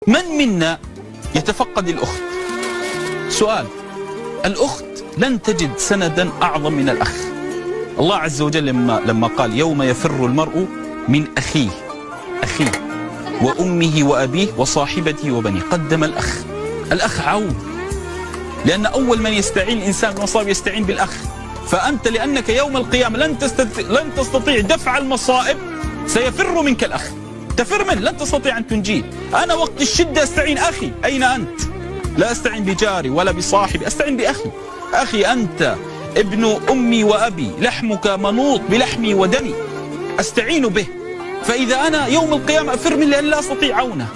من منا يتفقد الأخت؟ سؤال. الأخت لن تجد سندا أعظم من الأخ. الله عز وجل لما قال يوم يفر المرء من أخيه وأمه وأبيه وصاحبته وبنيه، قدم الأخ. الأخ عون، لأن أول من يستعين الإنسان بالمصائب يستعين بالأخ. فأنت لأنك يوم القيامة لن تستطيع دفع المصائب، سيفر منك الأخ، تفر منه، لن تستطيع أن تنجيه. أنا وقت الشدة أستعين أخي، أين أنت؟ لا أستعين بجاري ولا بصاحبي، أستعين بأخي. أخي أنت ابن أمي وأبي، لحمك منوط بلحمي ودمي، أستعين به. فإذا أنا يوم القيامة أفر من لأن لا أستطيع عونه.